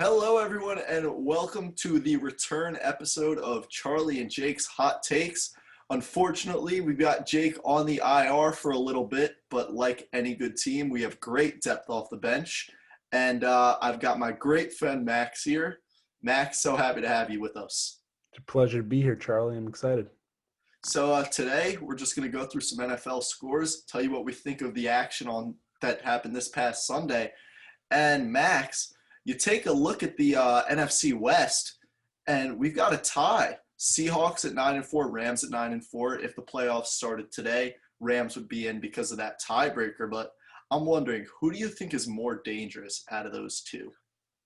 Hello, everyone, and welcome to the return episode of Charlie and Jake's Hot Takes. Unfortunately, we've got Jake on the IR for a little bit, but like any good team, we have great depth off the bench. And I've got my great friend Max here. Max, so happy to have you with us. It's a pleasure to be here, Charlie. I'm excited. So today, we're just going to go through some NFL scores, tell you what we think of the action on that happened this past Sunday. And Max, you take a look at the NFC West, and we've got a tie. Seahawks at 9-4, Rams at 9-4. If the playoffs started today, Rams would be in because of that tiebreaker. But I'm wondering, who do you think is more dangerous out of those two?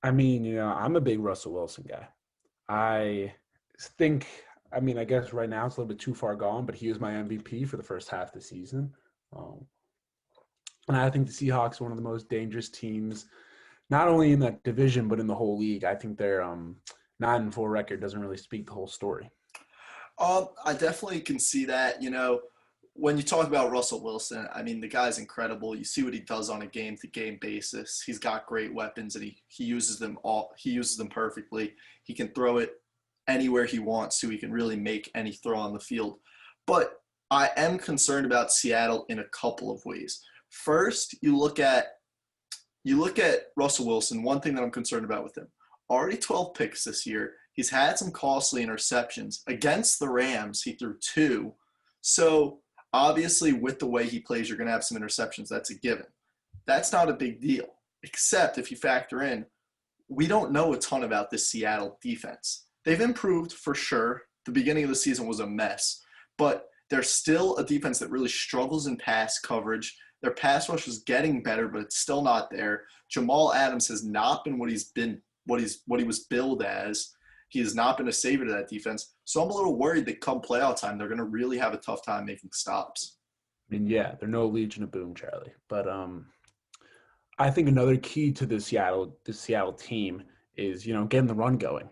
I'm a big Russell Wilson guy. I think, I guess right now it's a little bit too far gone, but he was my MVP for the first half of the season. Um, and I think the Seahawks are one of the most dangerous teams, not only in that division, but in the whole league. I think their 9-4 record doesn't really speak the whole story. I definitely can see that. When you talk about Russell Wilson, I mean, the guy's incredible. You see what he does on a game-to-game basis. He's got great weapons, and he uses them all. He uses them perfectly. He can throw it anywhere he wants to. He can really make any throw on the field. But I am concerned about Seattle in a couple of ways. First, you look at Russell Wilson. One thing that I'm concerned about with him, already 12 picks this year. He's had some costly interceptions. Against the Rams, he threw 2. So obviously, with the way he plays, you're going to have some interceptions. That's a given. That's not a big deal, except if you factor in, we don't know a ton about this Seattle defense. They've improved for sure. The beginning of the season was a mess, but they're still a defense that really struggles in pass coverage. Their pass rush is getting better, but it's still not there. Jamal Adams has not been what he was billed as. He has not been a savior to that defense. So I'm a little worried that come playoff time, they're going to really have a tough time making stops. They're no Legion of Boom, Charlie. But I think another key to the Seattle team is, getting the run going.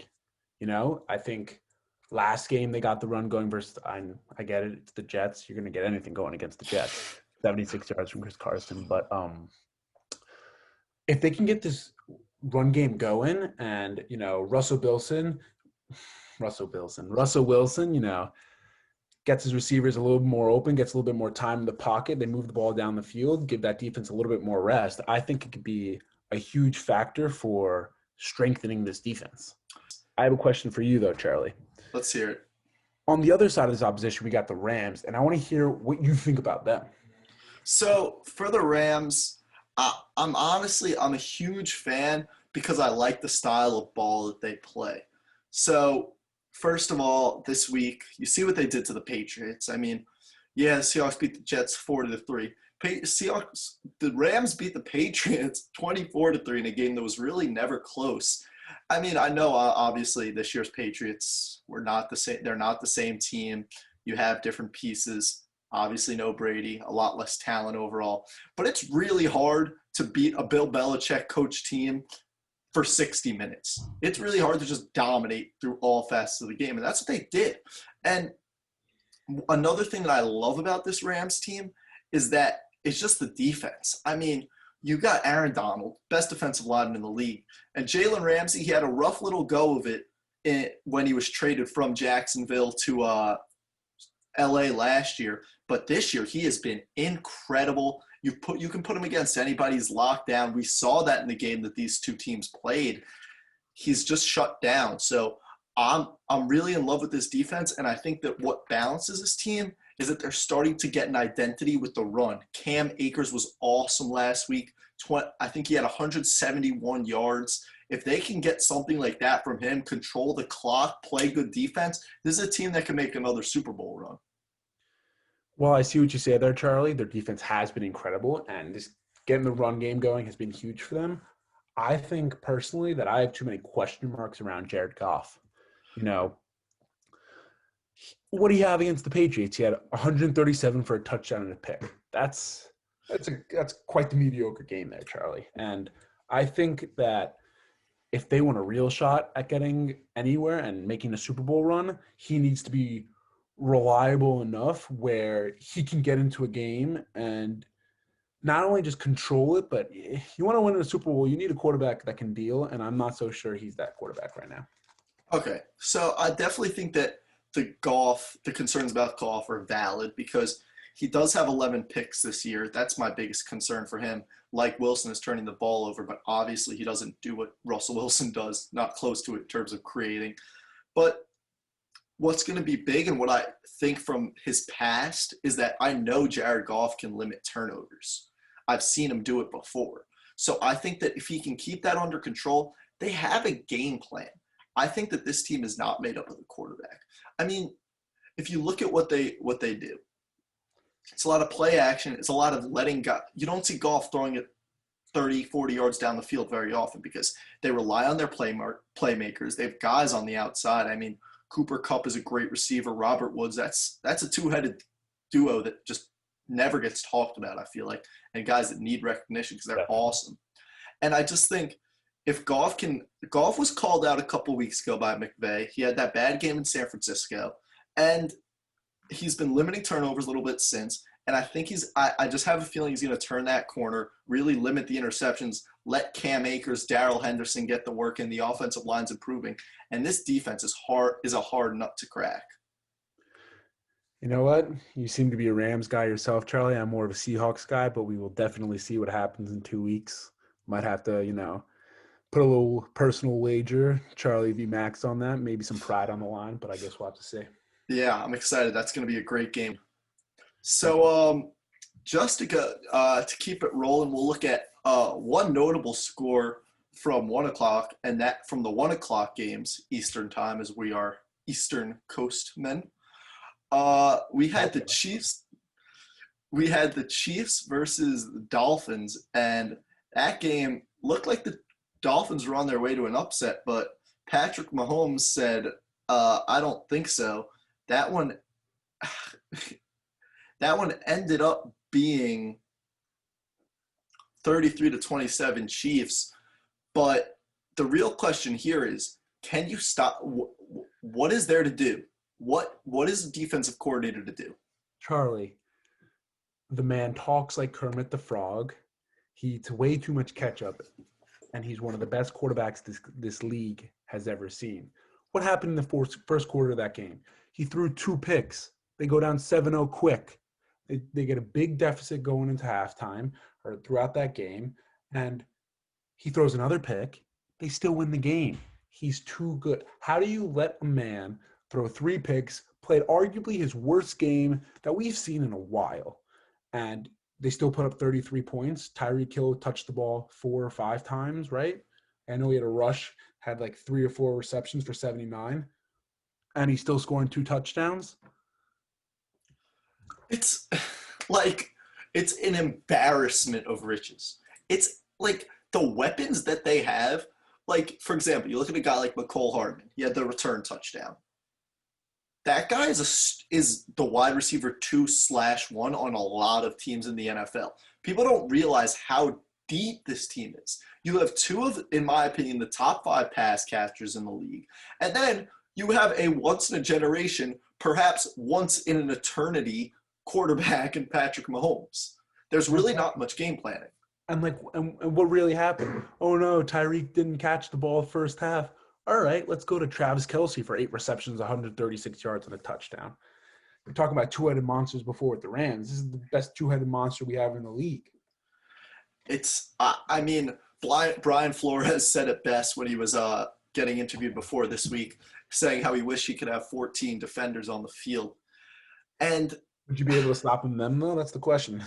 I think last game they got the run going versus, I get it, it's the Jets. You're going to get anything going against the Jets. 76 yards from Chris Carson. But if they can get this run game going and, Russell Wilson, gets his receivers a little more open, gets a little bit more time in the pocket, they move the ball down the field, give that defense a little bit more rest, I think it could be a huge factor for strengthening this defense. I have a question for you, though, Charlie. Let's hear it. On the other side of this opposition, we got the Rams, and I want to hear what you think about them. So for the Rams, I'm a huge fan because I like the style of ball that they play. So first of all, this week, you see what they did to the Patriots. I mean, yeah, the Seahawks beat the Jets 4-3. The Rams beat the Patriots 24-3 in a game that was really never close. I mean, I know obviously this year's Patriots were not the same. They're not the same team. You have different pieces. Obviously, no Brady, a lot less talent overall. But it's really hard to beat a Bill Belichick coach team for 60 minutes. It's really hard to just dominate through all facets of the game, and that's what they did. And another thing that I love about this Rams team is that it's just the defense. I mean, you got Aaron Donald, best defensive lineman in the league, and Jalen Ramsey, he had a rough little go of it when he was traded from Jacksonville to LA last year, but this year he has been incredible. You can put him against anybody's lockdown. We saw that in the game that these two teams played. He's just shut down. So I'm really in love with this defense, and I think that what balances this team is that they're starting to get an identity with the run. Cam Akers was awesome last week. I think he had 171 yards. If they can get something like that from him, control the clock, play good defense, this is a team that can make another Super Bowl run. Well, I see what you say there, Charlie. Their defense has been incredible, and just getting the run game going has been huge for them. I think personally that I have too many question marks around Jared Goff. What do you have against the Patriots? He had 137 for a touchdown and a pick. That's quite the mediocre game there, Charlie. And I think that if they want a real shot at getting anywhere and making a Super Bowl run, he needs to be reliable enough where he can get into a game and not only just control it, but if you want to win in a Super Bowl, you need a quarterback that can deal, and I'm not so sure he's that quarterback right now. Okay, so I definitely think that the concerns about Goff are valid because he does have 11 picks this year. That's my biggest concern for him. Like Wilson is turning the ball over, but obviously he doesn't do what Russell Wilson does, not close to it in terms of creating. But what's going to be big and what I think from his past is that I know Jared Goff can limit turnovers. I've seen him do it before. So I think that if he can keep that under control, they have a game plan. I think that this team is not made up of the quarterback. I mean, if you look at what they do, it's a lot of play action. It's a lot of letting go. You don't see Goff throwing it 30, 40 yards down the field very often because they rely on their playmakers. They have guys on the outside. I mean, Cooper Kupp is a great receiver. Robert Woods, that's a two-headed duo that just never gets talked about, I feel like, and guys that need recognition because they're awesome. And I just think if Goff was called out a couple weeks ago by McVay. He had that bad game in San Francisco, and he's been limiting turnovers a little bit since. And I think I just have a feeling he's going to turn that corner, really limit the interceptions, let Cam Akers, Darrell Henderson get the work in, the offensive line's improving. And this defense is a hard nut to crack. You know what? You seem to be a Rams guy yourself, Charlie. I'm more of a Seahawks guy, but we will definitely see what happens in 2 weeks. Might have to, put a little personal wager, Charlie v. Max on that. Maybe some pride on the line, but I guess we'll have to see. Yeah, I'm excited. That's going to be a great game. So just to keep it rolling, we'll look at one notable score from 1 o'clock, and that from the 1 o'clock games Eastern time, as we are Eastern Coast men. We had the Chiefs. We had the Chiefs versus the Dolphins, and that game looked like the Dolphins were on their way to an upset, but Patrick Mahomes said, "I don't think so." That one ended up being 33-27 Chiefs. But the real question here is, can you stop? What is there to do? What is a defensive coordinator to do? Charlie, the man talks like Kermit the Frog. He eats way too much ketchup, and he's one of the best quarterbacks this league has ever seen. What happened in the first quarter of that game? He threw 2 picks. They go down 7-0 quick. They get a big deficit going into halftime or throughout that game, and he throws another pick. They still win the game. He's too good. How do you let a man throw 3 picks, played arguably his worst game that we've seen in a while, and they still put up 33 points? Tyreek Hill touched the ball 4 or 5 times, right? I know he had a rush, had like 3 or 4 receptions for 79, and he's still scoring 2 touchdowns. It's like it's an embarrassment of riches. It's like the weapons that they have. Like, for example, you look at a guy like Mecole Hardman. He had the return touchdown. That guy is the wide receiver 2/1 on a lot of teams in the NFL. People don't realize how deep this team is. You have 2 of, in my opinion, the top 5 pass catchers in the league. And then you have a once-in-a-generation, perhaps once in an eternity quarterback in Patrick Mahomes. There's really not much game planning. And what really happened? Oh no, Tyreek didn't catch the ball first half. All right, let's go to Travis Kelce for 8 receptions, 136 yards, and a touchdown. We're talking about 2-headed monsters before with the Rams. This is the best 2-headed monster we have in the league. I mean, Brian Flores said it best when he was getting interviewed before this week, saying how he wished he could have 14 defenders on the field. And would you be able to stop them though? That's the question.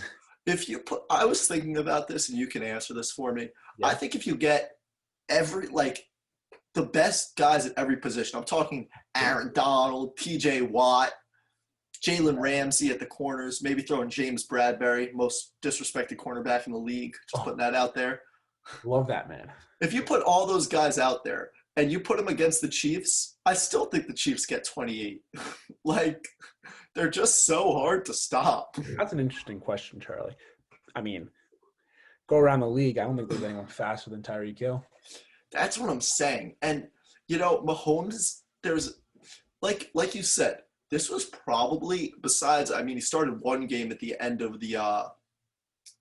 I was thinking about this, and you can answer this for me. Yeah. I think if you get the best guys at every position, I'm talking Aaron Donald, T.J. Watt, Jalen Ramsey at the corners, maybe throwing James Bradbury, most disrespected cornerback in the league, just putting that out there. Love that, man. If you put all those guys out there and you put them against the Chiefs, I still think the Chiefs get 28. They're just so hard to stop. That's an interesting question, Charlie. I mean, go around the league, I don't think there's anyone faster than Tyreek Hill. That's what I'm saying. And, Mahomes, there's like you said, this was probably, besides, I mean, he started one game at the end of the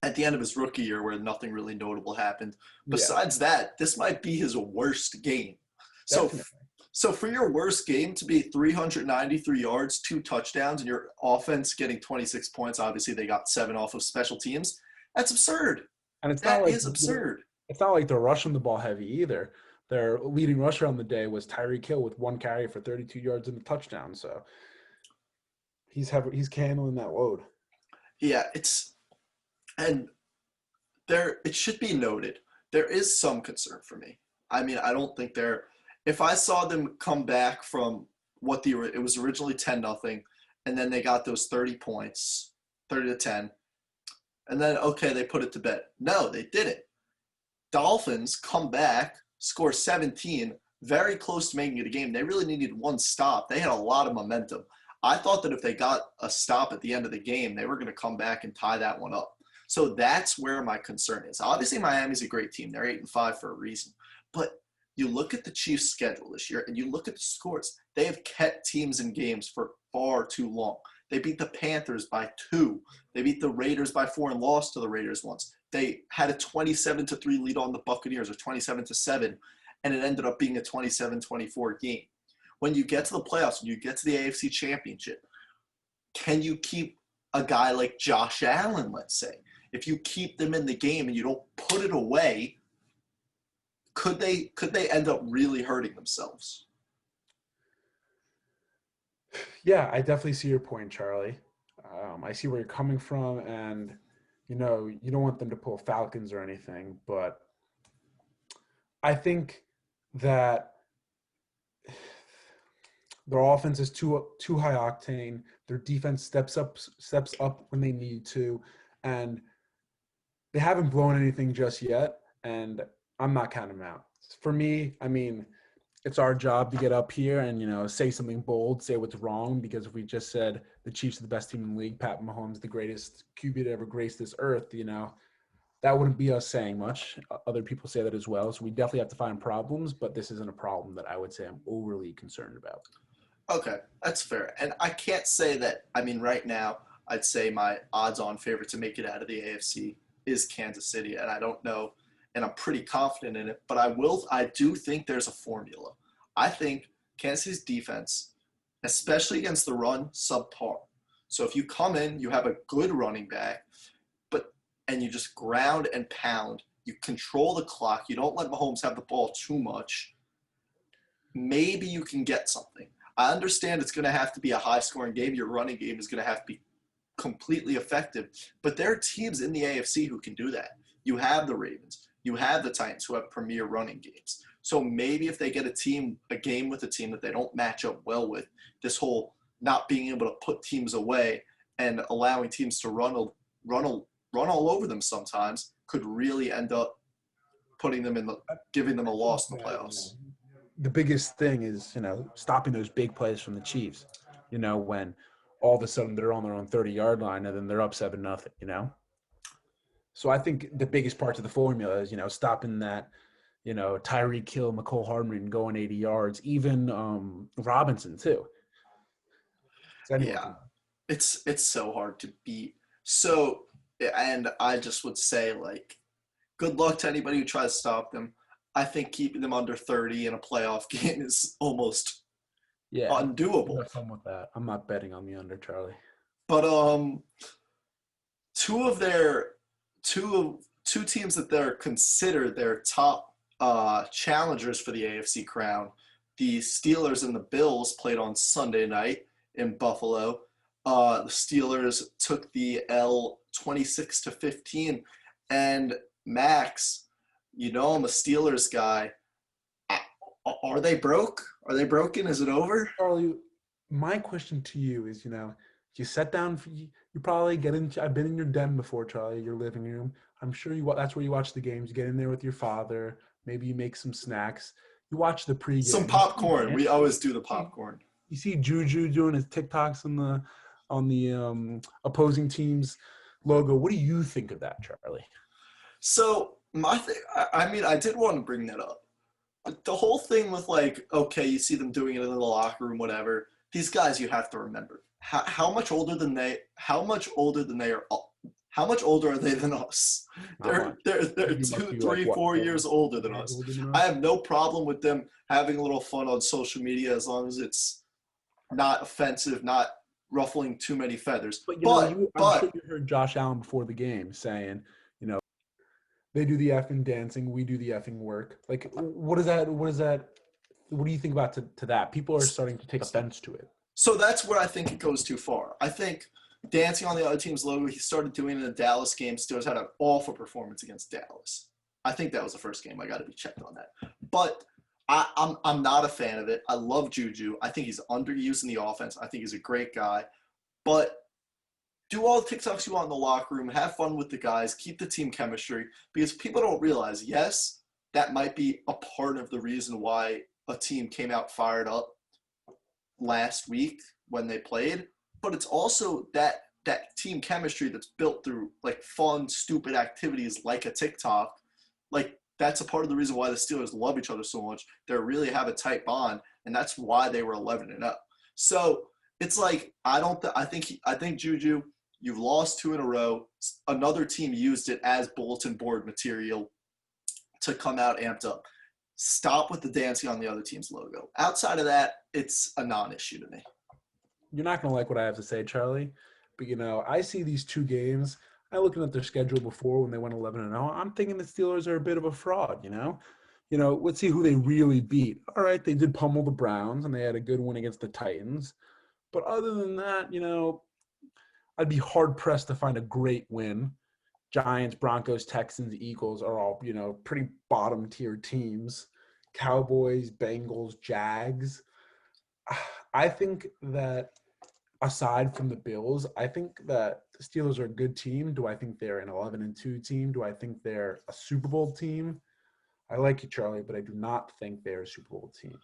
at the end of his rookie year where nothing really notable happened. Yeah, Besides that, this might be his worst game. So, definitely. so for your worst game to be 393 yards, 2 touchdowns, and your offense getting 26 points, obviously they got 7 off of special teams. That's absurd. And it's not That like is absurd. they're rushing the ball heavy either. Their leading rusher on the day was Tyreek Hill with 1 carry for 32 yards and a touchdown. So he's handling that load. Yeah, and there it should be noted there is some concern for me. I mean, I don't think they're. If I saw them come back from it was originally 10-0, and then they got those 30 points, 30-10, and then okay they put it to bed. No, they didn't. Dolphins come back, score 17, very close to making it a game. They really needed one stop. They had a lot of momentum. I thought that if they got a stop at the end of the game, they were going to come back and tie that one up. So that's where my concern is. Obviously, Miami's a great team. They're 8-5 for a reason. But you look at the Chiefs' schedule this year, and you look at the scores. They have kept teams in games for far too long. They beat the Panthers by 2. They beat the Raiders by 4 and lost to the Raiders once. They had a 27-3 lead on the Buccaneers, or 27-7, and it ended up being a 27-24 game. When you get to the playoffs, when you get to the AFC Championship, can you keep a guy like Josh Allen, let's say? If you keep them in the game and you don't put it away, could they end up really hurting themselves? Yeah, I definitely see your point, Charlie. I see where you're coming from, and you don't want them to pull Falcons or anything, but I think that their offense is too high octane. Their defense steps up when they need to, and they haven't blown anything just yet. And I'm not counting them out. For me, I mean, it's our job to get up here and say something bold, say what's wrong. Because if we just said the Chiefs are the best team in the league, Pat Mahomes the greatest QB to ever grace this earth, that wouldn't be us saying much. Other people say that as well. So we definitely have to find problems, but this isn't a problem that I would say I'm overly concerned about. Okay, that's fair. And I can't say that, I mean, right now, I'd say my odds-on favorite to make it out of the AFC is Kansas City, and I don't know, and I'm pretty confident in it, but I do think there's a formula. I think Kansas City's defense, especially against the run, subpar. So if you come in, you have a good running back, and you just ground and pound, you control the clock, you don't let Mahomes have the ball too much, maybe you can get something. I understand it's going to have to be a high-scoring game. Your running game is going to have to be completely effective. But there are teams in the AFC who can do that. You have the Ravens. You have the Titans who have premier running games. So maybe if they get a game with a team that they don't match up well with, this whole not being able to put teams away and allowing teams to run all over them sometimes could really end up giving them a loss in the playoffs. The biggest thing is, stopping those big plays from the Chiefs, when all of a sudden they're on their own 30-yard line and then they're up 7-0, So I think the biggest part of the formula is, stopping that, Tyreek Hill, McCole Hardman going 80 yards, even Robinson too. Yeah, it's so hard to beat. So, and I just would say, good luck to anybody who tries to stop them. I think keeping them under 30 in a playoff game is almost undoable. Have fun with that. I'm not betting on the under, Charlie. But two teams that they're considered their top challengers for the AFC crown, the Steelers and the Bills, played on Sunday night in Buffalo. The Steelers took the L 26-15, and Max, I'm a Steelers guy. Are they broke? Are they broken? Is it over? Charlie, my question to you is, you sat down, you probably get in. I've been in your den before, Charlie, your living room. I'm sure that's where you watch the games. You get in there with your father. Maybe you make some snacks. You watch the pregame. Some popcorn. We always do the popcorn. You see Juju doing his TikToks on the opposing team's logo. What do you think of that, Charlie? So my thing, I mean, I did want to bring that up. But the whole thing with okay, you see them doing it in the locker room, whatever. These guys, you have to remember how much older than they are. How much older are they than us? Not much. They're You must 2, be like 3, what, 4 years older than 4 years us. older than I us? have no problem with them having a little fun on social media as long as it's not offensive, not ruffling too many feathers. But I'm sure But you heard Josh Allen before the game saying, you know, they do the effing dancing, we do the effing work. Like, what is that? What is that? What do you think about to that? People are starting to take offense to it. so that's where I think it goes too far. I think dancing on the other team's logo, he started doing in the Dallas game. Steelers had an awful performance against Dallas. I think that was the first game. I got to be checked on that. But I'm not a fan of it. I love Juju. I think he's underused in the offense. I think he's a great guy. But do all the TikToks you want in the locker room. Have fun with the guys. Keep the team chemistry. Because people don't realize, yes, that might be a part of the reason why a team came out fired up last week when they played. But it's also that team chemistry that's built through like fun, stupid activities like a TikTok. Like that's a part of the reason why the Steelers love each other so much. They really have a tight bond, and that's why they were 11-0. So it's like I think Juju, you've lost 2 in a row. Another team used it as bulletin board material to come out amped up. Stop with the dancing on the other team's logo. Outside of that, it's a non-issue to me. You're not going to like what I have to say, Charlie, but I see these 2 games. I looking at their schedule before when they went 11-0. I'm thinking the Steelers are a bit of a fraud. Let's see who they really beat. All right, they did pummel the Browns and they had a good win against the Titans, but other than that, I'd be hard pressed to find a great win. Giants, Broncos, Texans, Eagles are all pretty bottom tier teams. Cowboys, Bengals, Jags. I think that aside from the Bills, I think that the Steelers are a good team. Do I think they're an 11-2 team? Do I think they're a Super Bowl team? I like you, Charlie, but I do not think they're a Super Bowl team.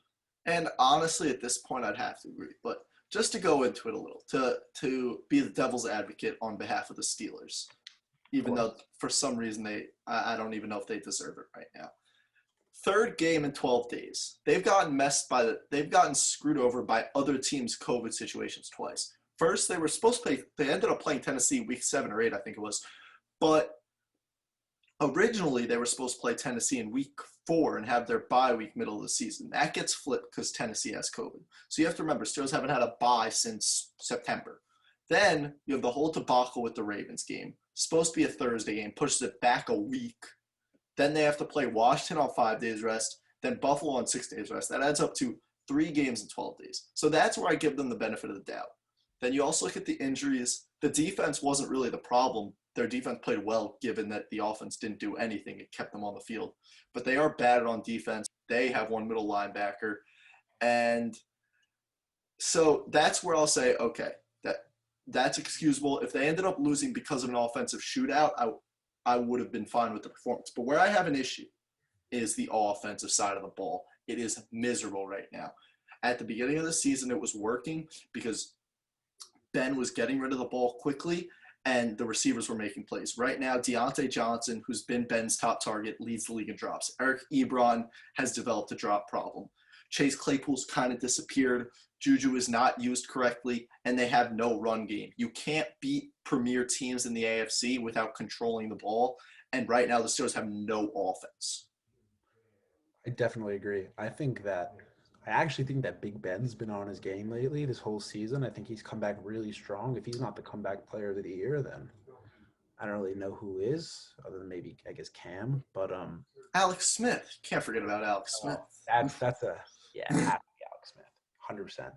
And honestly, at this point, I'd have to agree. But just to go into it a little, to be the devil's advocate on behalf of the Steelers, even though for some reason I don't even know if they deserve it right now. Third game in 12 days. They've gotten screwed over by other teams' COVID situations twice. First, they were supposed to play, they ended up playing Tennessee week 7 or 8, I think it was. But originally, they were supposed to play Tennessee in week 4 and have their bye week middle of the season. That gets flipped because Tennessee has COVID. So you have to remember, Steelers haven't had a bye since September. Then you have the whole debacle with the Ravens game. Supposed to be a Thursday game, pushes it back a week. Then they have to play Washington on 5 days rest, then Buffalo on 6 days rest. That adds up to 3 games in 12 days. So that's where I give them the benefit of the doubt. Then you also look at the injuries. The defense wasn't really the problem. Their defense played well, given that the offense didn't do anything. It kept them on the field. But they are bad on defense. They have one middle linebacker. And so that's where I'll say, okay, that's excusable. If they ended up losing because of an offensive shootout, I would have been fine with the performance. But where I have an issue is the offensive side of the ball. It is miserable right now. At the beginning of the season, it was working because Ben was getting rid of the ball quickly and the receivers were making plays. Right now, Deontay Johnson, who's been Ben's top target, leads the league in drops. Eric Ebron has developed a drop problem. Chase Claypool's kind of disappeared. Juju is not used correctly, and they have no run game. You can't beat premier teams in the AFC without controlling the ball, and right now the Steelers have no offense. I definitely agree. I actually think that Big Ben's been on his game lately this whole season. I think he's come back really strong. If he's not the comeback player of the year, then I don't really know who is, other than maybe, I guess, Cam. But Alex Smith. Can't forget about Alex Smith. Alex Smith, 100%.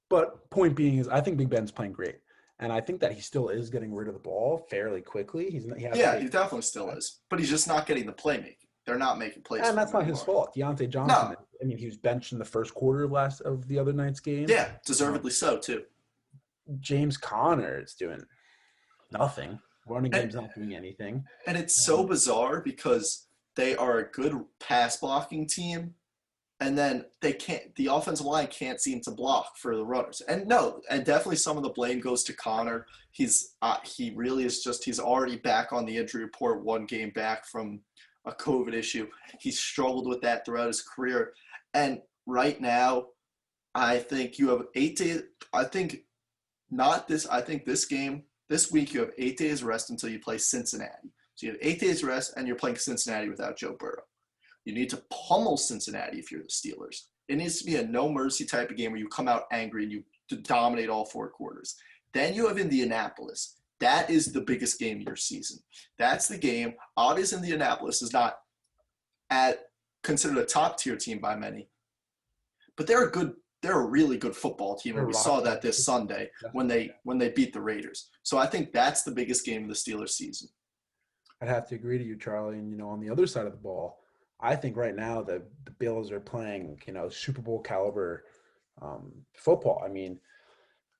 But point being is, I think Big Ben's playing great, and I think that he still is getting rid of the ball fairly quickly. He definitely still is, but he's just not getting the playmaking. They're not making plays. And that's not his fault. Deontay Johnson. No. I mean, he was benched in the first quarter of the other night's game. Yeah, deservedly so too. James Conner is doing nothing. Running game's not doing anything. And it's so bizarre because they are a good pass blocking team, and then the offensive line can't seem to block for the runners. And definitely some of the blame goes to Conner. He really is he's already back on the injury report, 1 game back from a COVID issue. He's struggled with that throughout his career. And right now, I think you have 8 days. I think this game, This week you have 8 days rest until you play Cincinnati. So you have 8 days rest, and you're playing Cincinnati without Joe Burrow. You need to pummel Cincinnati if you're the Steelers. It needs to be a no mercy type of game where you come out angry and you dominate all 4 quarters. Then you have Indianapolis. That is the biggest game of your season. That's the game. Obviously, Indianapolis is not considered a top tier team by many, but they're a really good football team, and we saw that this Sunday when they beat the Raiders. So I think that's the biggest game of the Steelers season. I'd have to agree to you, Charlie. And on the other side of the ball, I think right now the Bills are playing Super Bowl caliber football. I mean,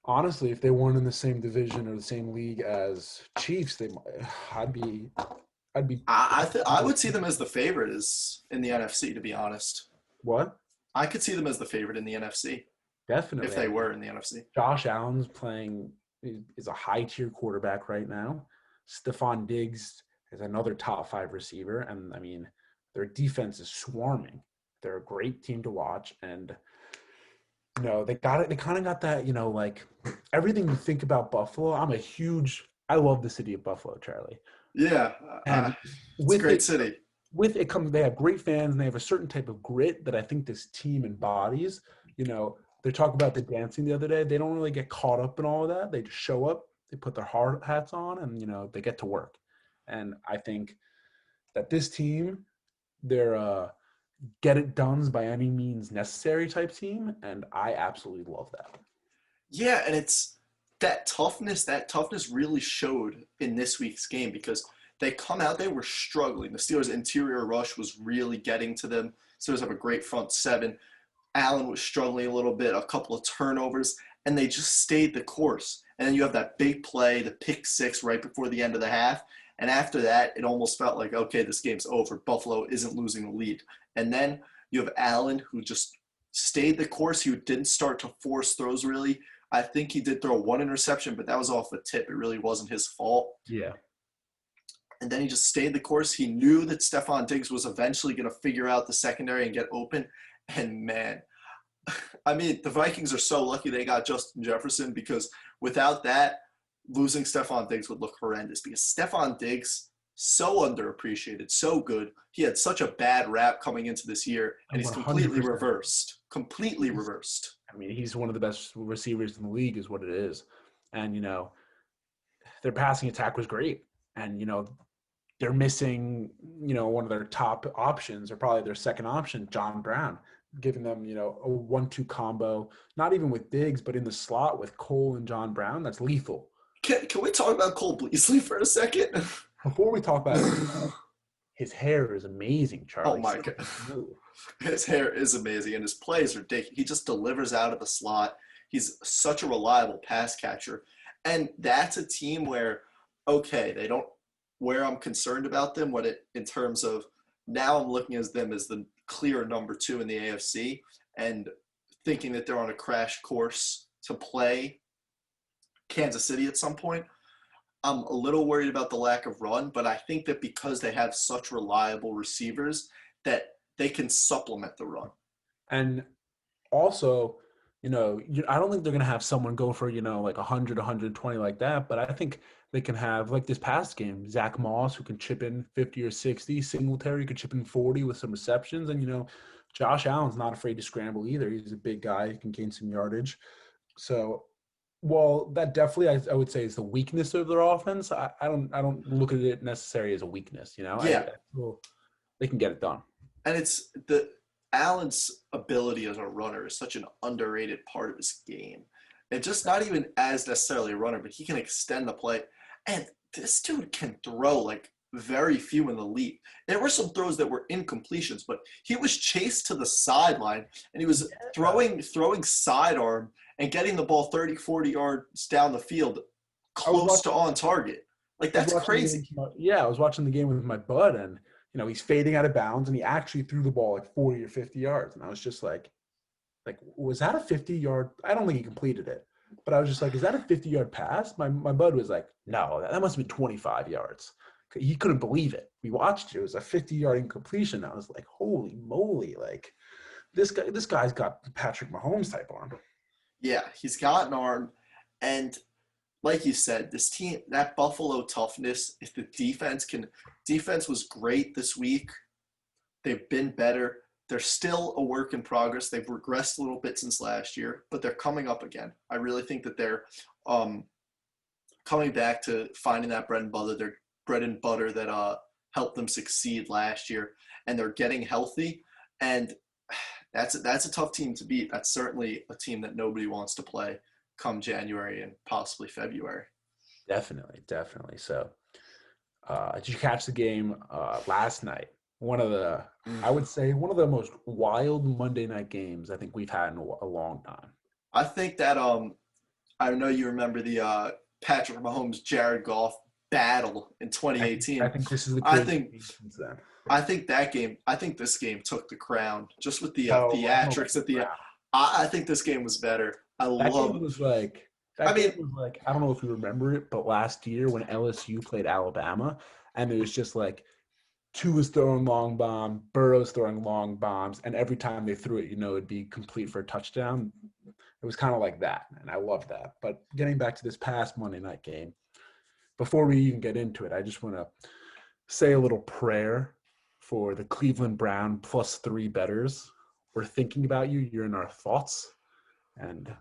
honestly, if they weren't in the same division or the same league as Chiefs, I'd be. I would see them as the favorite in the NFC, to be honest. What? I could see them as the favorite in the NFC. Definitely. If they were in the NFC. Josh Allen's is a high-tier quarterback right now. Stephon Diggs is another top 5 receiver. And, I mean, their defense is swarming. They're a great team to watch. And, they got it. They kind of got that, like everything you think about Buffalo. I love the city of Buffalo, Charlie. Yeah. It's a great city. With it comes, they have great fans and they have a certain type of grit that I think this team embodies. They talk about the dancing the other day. They don't really get caught up in all of that. They just show up, they put their hard hats on, and they get to work. And I think that this team, they're get it done by any means necessary type team, and I absolutely love that. Yeah, and it's that toughness really showed in this week's game because they come out, they were struggling. The Steelers' interior rush was really getting to them. Steelers have a great front seven. Allen was struggling a little bit, a couple of turnovers, and they just stayed the course. And then you have that big play, the pick six right before the end of the half. And after that, it almost felt like, okay, this game's over. Buffalo isn't losing the lead. And then you have Allen, who just stayed the course. He didn't start to force throws, really. I think he did throw one interception, but that was off a tip. It really wasn't his fault. Yeah. And then he just stayed the course. He knew that Stephon Diggs was eventually going to figure out the secondary and get open. And, man, I mean, the Vikings are so lucky they got Justin Jefferson because without that, losing Stephon Diggs would look horrendous because Stephon Diggs, so underappreciated, so good. He had such a bad rap coming into this year, and he's 100%. completely reversed. Completely reversed. I mean, he's one of the best receivers in the league is what it is. And, their passing attack was great. And, they're missing, one of their top options or probably their second option, John Brown, giving them, a 1-2 combo, not even with Diggs, but in the slot with Cole and John Brown. That's lethal. Can we talk about Cole Beasley for a second? Before we talk about it, his hair is amazing, Charlie. Oh, my God. His hair is amazing, and his play is ridiculous. He just delivers out of the slot. He's such a reliable pass catcher. And that's a team where, okay, where I'm concerned about them, in terms of now I'm looking at them as the clear number 2 in the AFC and thinking that they're on a crash course to play Kansas City at some point. I'm a little worried about the lack of run, but I think that because they have such reliable receivers that they can supplement the run. And also, I don't think they're going to have someone go for, like 100, 120 like that, but I think they can have, like this past game, Zach Moss, who can chip in 50 or 60, Singletary could chip in 40 with some receptions, and, Josh Allen's not afraid to scramble either. He's a big guy, he can gain some yardage. So, well, that definitely I would say is the weakness of their offense. I don't look at it necessarily as a weakness, Yeah. They can get it done. And it's Allen's ability as a runner is such an underrated part of his game. And just not even as necessarily a runner, but he can extend the play. And this dude can throw like very few in the league. There were some throws that were incompletions, but he was chased to the sideline and he was throwing sidearm and getting the ball 30, 40 yards down the field close to on target. Like, that's crazy. I was watching the game with my bud, and he's fading out of bounds, and he actually threw the ball like 40 or 50 yards. And I was just like, was that a 50-yard? I don't think he completed it. But I was just like, is that a 50-yard pass? My bud was like, no, that must have been 25 yards. He couldn't believe it. We watched it. It was a 50-yard incompletion. I was like, holy moly. Like, this guy's got Patrick Mahomes type arm. Yeah, he's got an arm. And like you said, this team, that Buffalo toughness, if the defense was great this week. They've been better. They're still a work in progress. They've regressed a little bit since last year, but they're coming up again. I really think that they're coming back to finding that bread and butter that helped them succeed last year, and they're getting healthy. And that's a tough team to beat. That's certainly a team that nobody wants to play come January and possibly February. Definitely. So, did you catch the game last night? I would say one of the most wild Monday night games I think we've had in a long time. I think that I know you remember the Patrick Mahomes Jared Goff battle in 2018. I think this is the I craziest think game since then. I think this game took the crown just with the Oh, theatrics at the end. I think this game was better. I That love game it. was like I don't know if you remember it, but last year when LSU played Alabama, and it was just like Tua's throwing long bomb, Burrow's throwing long bombs, and every time they threw it, it'd be complete for a touchdown. It was kind of like that, and I loved that. But getting back to this past Monday night game, before we even get into it, I just want to say a little prayer for the Cleveland Brown +3 bettors. We're thinking about you. You're in our thoughts, and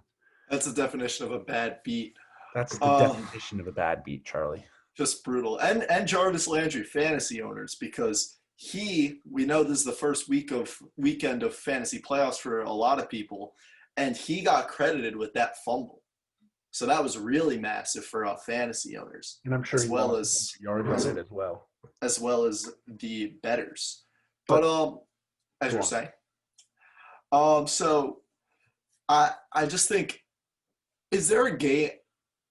That's the definition of a bad beat. that's the definition of a bad beat, Charlie. Just brutal. And Jarvis Landry, fantasy owners, because we know this is the first weekend of fantasy playoffs for a lot of people, and he got credited with that fumble. So that was really massive for fantasy owners, And I'm sure as well as yards on it as well. the betters. But as you're saying, so I just think, is there a game?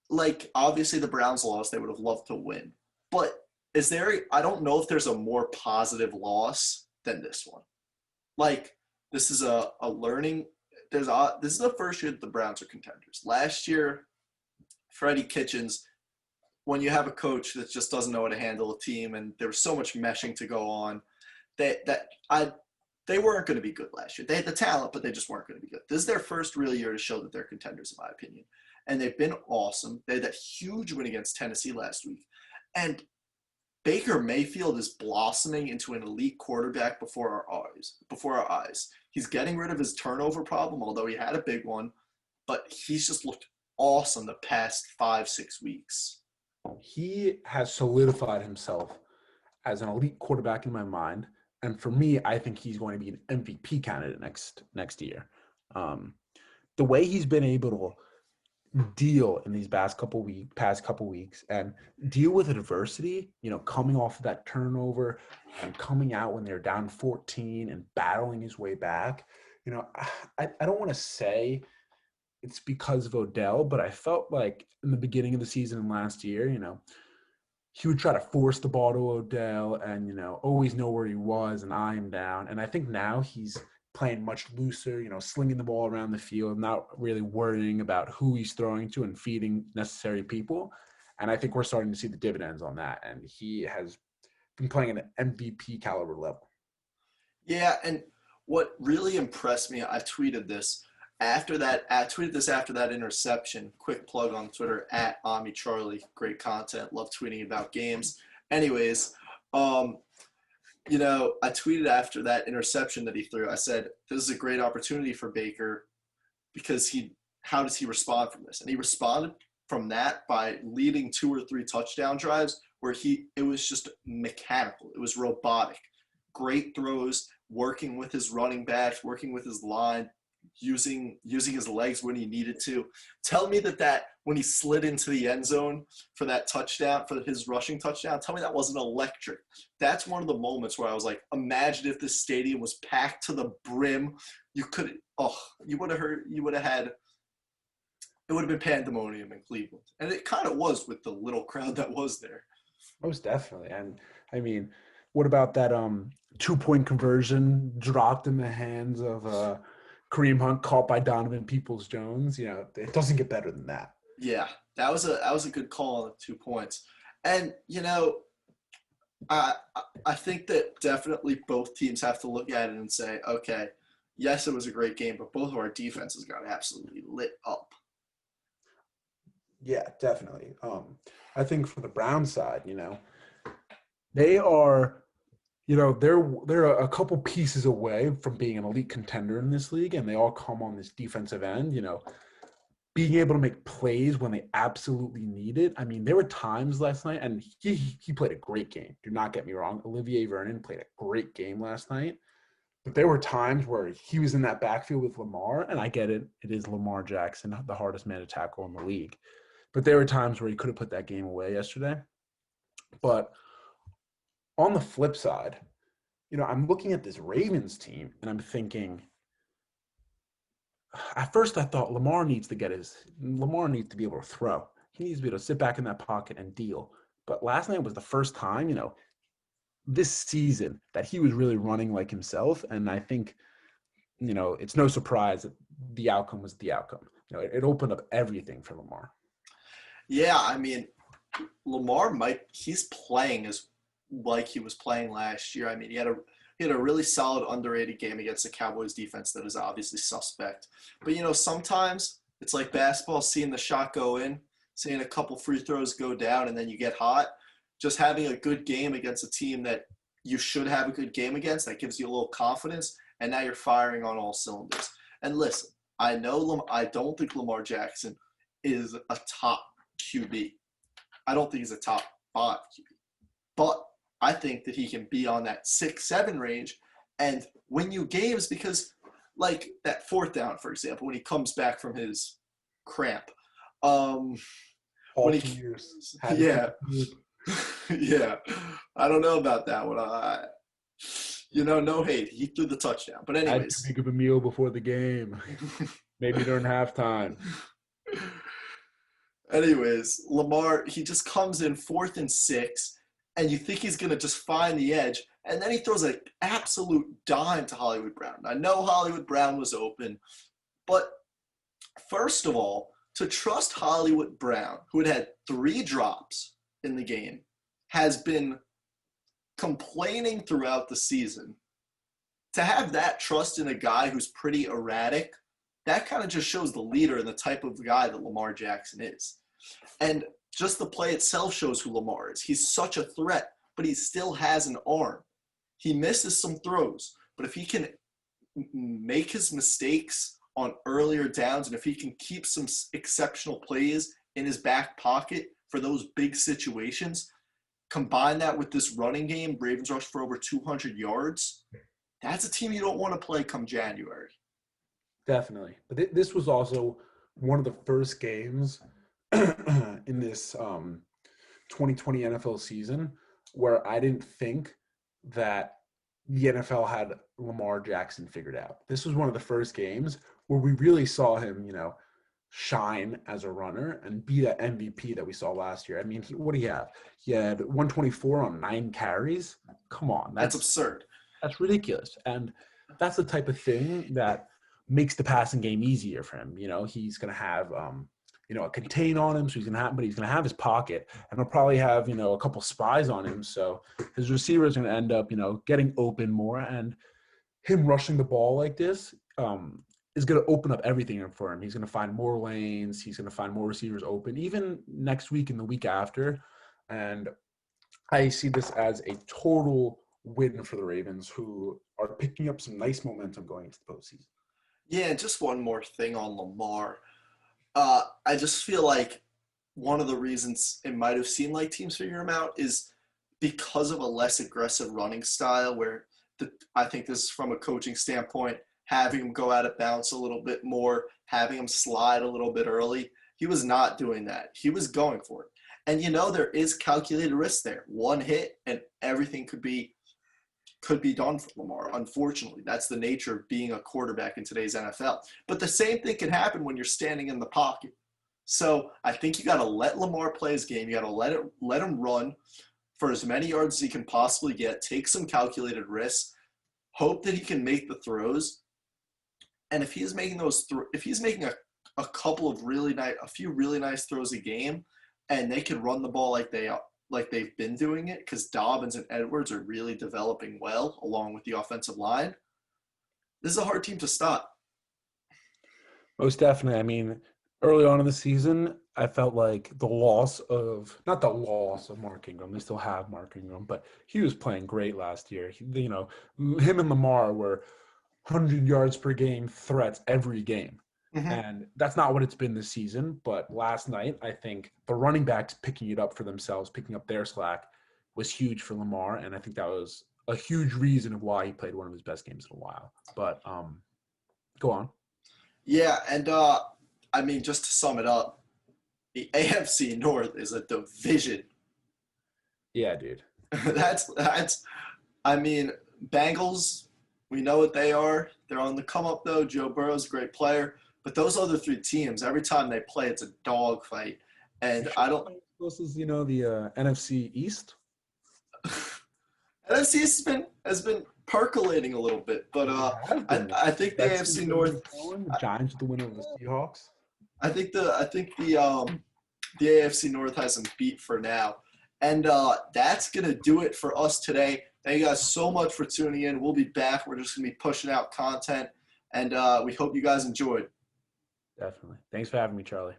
Like, obviously the Browns lost, they would have loved to win. But I don't know if there's a more positive loss than this one. Like, this is a learning, this is the first year that the Browns are contenders. Last year, Freddie Kitchens, when you have a coach that just doesn't know how to handle a team, and there was so much meshing to go on, they weren't going to be good last year. They had the talent, but they just weren't going to be good. This is their first real year to show that they're contenders, in my opinion. And they've been awesome. They had that huge win against Tennessee last week. And Baker Mayfield is blossoming into an elite quarterback before our eyes. He's getting rid of his turnover problem, although he had a big one. But he's just looked awesome the past 5-6 weeks. He has solidified himself as an elite quarterback in my mind. And for me, I think he's going to be an MVP candidate next year. The way he's been able to deal in these past couple weeks and deal with adversity, coming off of that turnover and coming out when they're down 14 and battling his way back. I don't want to say it's because of Odell, but I felt like in the beginning of the season and last year, he would try to force the ball to Odell and, always know where he was and eye him down. And I think now he's playing much looser, slinging the ball around the field, not really worrying about who he's throwing to and feeding necessary people. And I think we're starting to see the dividends on that. And he has been playing at an MVP caliber level. Yeah, and what really impressed me, I tweeted this after that interception. Quick plug on Twitter at AmiCharlie. Great content. Love tweeting about games. Anyways, I tweeted after that interception that he threw. I said, this is a great opportunity for Baker because how does he respond from this? And he responded from that by leading 2 or 3 touchdown drives where it was just mechanical. It was robotic. Great throws, working with his running backs, working with his line, using his legs when he needed to. Tell me that when he slid into the end zone for that touchdown, for his rushing touchdown, tell me that wasn't electric. That's one of the moments where I was like, imagine if this stadium was packed to the brim. It would have been pandemonium in Cleveland. And it kind of was with the little crowd that was there. Most definitely. And I mean, what about that 2-point conversion dropped in the hands of Kareem Hunt, caught by Donovan Peoples-Jones? It doesn't get better than that. Yeah, that was a good call on the 2 points. And I think that definitely both teams have to look at it and say, okay, yes, it was a great game, but both of our defenses got absolutely lit up. Yeah, definitely. I think for the Brown side, they are, they're a couple pieces away from being an elite contender in this league, and they all come on this defensive end. Being able to make plays when they absolutely need it. I mean, there were times last night, and he played a great game. Do not get me wrong. Olivier Vernon played a great game last night. But there were times where he was in that backfield with Lamar, and I get it. It is Lamar Jackson, the hardest man to tackle in the league. But there were times where he could have put that game away yesterday. But on the flip side, I'm looking at this Ravens team, and I'm thinking, at first I thought Lamar needs to be able to throw. He needs to be able to sit back in that pocket and deal. But last night was the first time, this season that he was really running like himself. And I think, it's no surprise that the outcome was the outcome. It opened up everything for Lamar. Yeah, I mean, he's playing as like he was playing last year. I mean, he had a really solid underrated game against the Cowboys defense that is obviously suspect. But sometimes it's like basketball, seeing the shot go in, seeing a couple free throws go down, and then you get hot. Just having a good game against a team that you should have a good game against, that gives you a little confidence, and now you're firing on all cylinders. And listen, I don't think Lamar Jackson is a top QB. I don't think he's a top 5 QB. But I think that he can be on that 6-7 range and win you games because, like that 4th down, for example, when he comes back from his cramp. All when years. Yeah. Yeah. I don't know about that one. No hate. He threw the touchdown. But anyways. I had to think of a meal before the game. Maybe during halftime. Anyways, Lamar, he just comes in 4th and 6, and you think he's going to just find the edge, and then he throws an absolute dime to Hollywood Brown. I know Hollywood Brown was open, but first of all, to trust Hollywood Brown, who had 3 drops in the game, has been complaining throughout the season. To have that trust in a guy who's pretty erratic, that kind of just shows the leader and the type of guy that Lamar Jackson is. And just the play itself shows who Lamar is. He's such a threat, but he still has an arm. He misses some throws, but if he can make his mistakes on earlier downs, and if he can keep some exceptional plays in his back pocket for those big situations, combine that with this running game, Ravens rush for over 200 yards, that's a team you don't want to play come January. Definitely. But this was also one of the first games in this 2020 NFL season where I didn't think that the NFL had Lamar Jackson figured out. This was one of the first games where we really saw him, shine as a runner and be that MVP that we saw last year. I mean, what do you have? He had 124 on 9 carries. Come on. That's absurd. That's ridiculous. And that's the type of thing that makes the passing game easier for him. He's going to have, a contain on him. So he's going to have his pocket, and he'll probably have, a couple spies on him. So his receivers are going to end up, getting open more, and him rushing the ball like this, is going to open up everything for him. He's going to find more lanes. He's going to find more receivers open, even next week and the week after. And I see this as a total win for the Ravens, who are picking up some nice momentum going into the postseason. Yeah, and just one more thing on Lamar. I just feel like one of the reasons it might have seemed like teams figure him out is because of a less aggressive running style where I think this is from a coaching standpoint, having him go out of bounds a little bit more, having him slide a little bit early. He was not doing that. He was going for it. And there is calculated risk there. One hit and everything could be done for Lamar. Unfortunately, that's the nature of being a quarterback in today's NFL. But the same thing can happen when you're standing in the pocket. So I think you got to let Lamar play his game. You got to let him run for as many yards as he can possibly get, take some calculated risks, hope that he can make the throws. And if he's making if he's making a couple of a few really nice throws a game, and they can run the ball like they've been doing it, because Dobbins and Edwards are really developing well along with the offensive line, this is a hard team to stop. Most definitely. I mean, Early on in the season, I felt like not the loss of Mark Ingram. They still have Mark Ingram, but he was playing great last year. Him and Lamar were 100 yards per game threats every game. Hmm. And that's not what it's been this season. But last night, I think the running backs picking it up for themselves, picking up their slack, was huge for Lamar. And I think that was a huge reason of why he played one of his best games in a while. But go on. Yeah, and I mean, just to sum it up, the AFC North is a division. Yeah, dude. that's. I mean, Bengals. We know what they are. They're on the come up though. Joe Burrow's a great player, but those other three teams, every time they play, it's a dogfight. And You sure I don't. this is, the NFC East? NFC has been percolating a little bit, but It has I been. I think the Redskins AFC are gonna North. keep going. The Giants are the winner of the Seahawks. I think the AFC North has them beat for now, and that's gonna do it for us today. Thank you guys so much for tuning in. We'll be back. We're just gonna be pushing out content, and we hope you guys enjoyed. Definitely. Thanks for having me, Charlie.